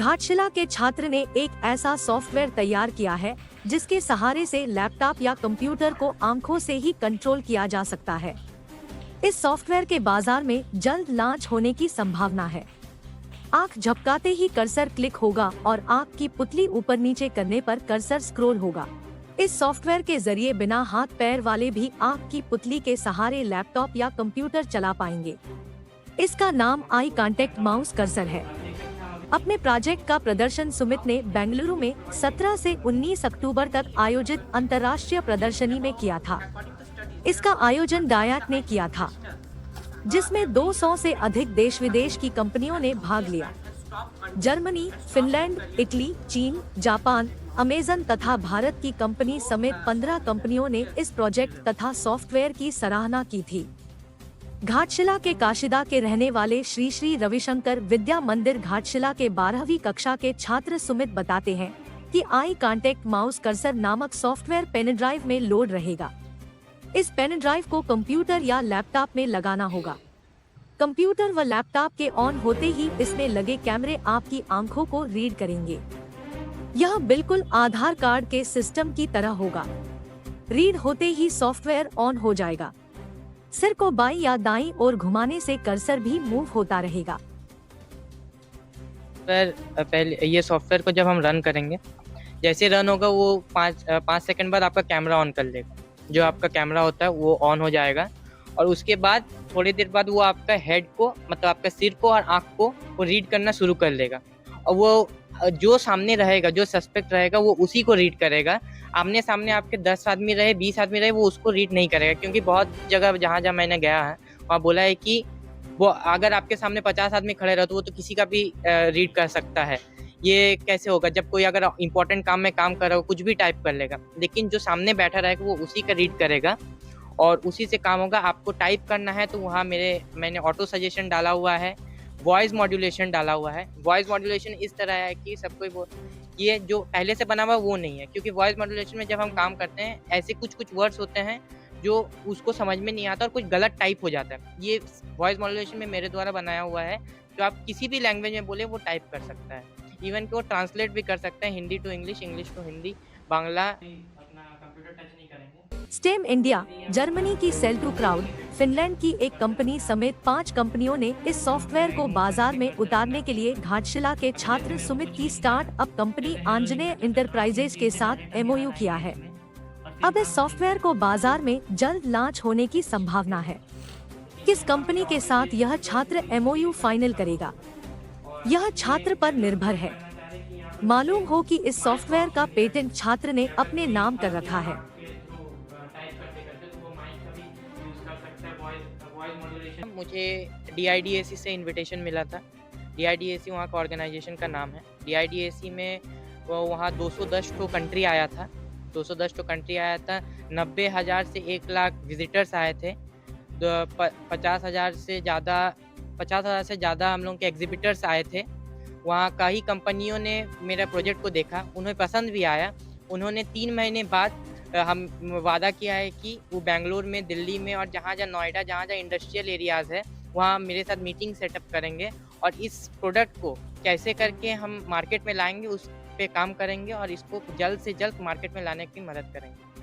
घाटशिला के छात्र ने एक ऐसा सॉफ्टवेयर तैयार किया है जिसके सहारे से लैपटॉप या कंप्यूटर को आंखों से ही कंट्रोल किया जा सकता है। इस सॉफ्टवेयर के बाजार में जल्द लॉन्च होने की संभावना है। आंख झपकाते ही कर्सर क्लिक होगा और आंख की पुतली ऊपर नीचे करने पर कर्सर स्क्रॉल होगा। इस सॉफ्टवेयर के जरिए बिना हाथ पैर वाले भी आंख की पुतली के सहारे लैपटॉप या कंप्यूटर चला पाएंगे। इसका नाम आई कांटेक्ट माउस कर्सर है। अपने प्रोजेक्ट का प्रदर्शन सुमित ने बेंगलुरु में 17 से 19 अक्टूबर तक आयोजित अंतर्राष्ट्रीय प्रदर्शनी में किया था। इसका आयोजन डायट ने किया था, जिसमें 200 से अधिक देश विदेश की कंपनियों ने भाग लिया। जर्मनी, फिनलैंड, इटली, चीन, जापान, अमेजन तथा भारत की कंपनी समेत 15 कंपनियों ने इस प्रोजेक्ट तथा सॉफ्टवेयर की सराहना की थी। घाटशिला के काशिदा के रहने वाले श्री श्री रविशंकर विद्या मंदिर घाटशिला के 12वीं कक्षा के छात्र सुमित बताते हैं कि आई कांटेक्ट माउस कर्सर नामक सॉफ्टवेयर पेन ड्राइव में लोड रहेगा। इस पेन ड्राइव को कंप्यूटर या लैपटॉप में लगाना होगा। कंप्यूटर व लैपटॉप के ऑन होते ही इसमें लगे कैमरे आपकी आंखों को रीड करेंगे। यह बिल्कुल आधार कार्ड के सिस्टम की तरह होगा। रीड होते ही सॉफ्टवेयर ऑन हो जाएगा। सिर को बाईं या दाईं ओर घुमाने से कर्सर भी मूव होता रहेगा। पहले ये सॉफ्टवेयर को जब हम रन करेंगे, जैसे रन होगा वो 5 सेकंड बाद आपका कैमरा ऑन कर लेगा। जो आपका कैमरा होता है वो ऑन हो जाएगा और उसके बाद थोड़ी देर बाद वो आपका हेड को, मतलब आपका सिर को और आँख को वो रीड करना शुरू कर लेगा। और वो जो सामने रहेगा, जो सस्पेक्ट रहेगा, वो उसी को रीड करेगा। आमने सामने आपके 10 आदमी रहे, 20 आदमी रहे, वो उसको रीड नहीं करेगा। क्योंकि बहुत जगह जहाँ जहाँ मैंने गया है वहाँ बोला है कि वो अगर आपके सामने 50 आदमी खड़े रहे तो वो तो किसी का भी रीड कर सकता है। ये कैसे होगा? जब कोई अगर इंपॉर्टेंट काम में काम कर रहा हो, कुछ भी टाइप कर लेगा, लेकिन जो सामने बैठा रहेगा वो उसी का रीड करेगा और उसी से काम होगा। आपको टाइप करना है तो वहाँ मैंने ऑटो सजेशन डाला हुआ है, वॉइस मॉड्यूलेशन डाला हुआ है। वॉइस मॉड्यूलेशन इस तरह है कि सबको ये जो पहले से बना हुआ वो नहीं है, क्योंकि वॉइस मॉड्यूलेशन में जब हम काम करते हैं ऐसे कुछ वर्ड्स होते हैं जो उसको समझ में नहीं आता और कुछ गलत टाइप हो जाता है। ये वॉइस मॉड्यूलेशन में मेरे द्वारा बनाया हुआ है, जो आप किसी भी लैंग्वेज में बोले वो टाइप कर सकता है। इवन कि वो ट्रांसलेट भी कर सकता है, Hindi to English, English to Hindi, Bangla. अपना कंप्यूटर टच नहीं करेंगे। स्टेम इंडिया, जर्मनी की सेल टू क्राउड, फिनलैंड की एक कंपनी समेत 5 कंपनियों ने इस सॉफ्टवेयर को बाजार में उतारने के लिए घाटशिला के छात्र सुमित की स्टार्टअप कंपनी आंजनेय इंटरप्राइजेज के साथ एमओयू किया है। अब इस सॉफ्टवेयर को बाजार में जल्द लॉन्च होने की संभावना है। किस कंपनी के साथ यह छात्र एमओयू फाइनल करेगा, यह छात्र पर निर्भर है। मालूम हो कि इस सॉफ्टवेयर का पेटेंट छात्र ने अपने नाम कर रखा है। मुझे DIDAC से इनविटेशन मिला था। DIDAC वहाँ का ऑर्गेनाइजेशन का नाम है। DIDAC में वहाँ 210 टू कंट्री आया था। 210 टू कंट्री आया था। 90,000 से 1 लाख विजिटर्स आए थे। 50,000 से ज़्यादा हम लोग के एग्जिबिटर्स आए थे। वहाँ का ही कंपनियों ने मेरा प्रोजेक्ट को देखा, उन्हें पसंद भी आया। उन्होंने 3 महीने बाद हम वादा किया है कि वो बेंगलुरु में, दिल्ली में और जहाँ नोएडा, जहाँ इंडस्ट्रियल एरियाज़ है, वहाँ मेरे साथ मीटिंग सेटअप करेंगे और इस प्रोडक्ट को कैसे करके हम मार्केट में लाएंगे उस पे काम करेंगे और इसको जल्द से जल्द मार्केट में लाने की मदद करेंगे।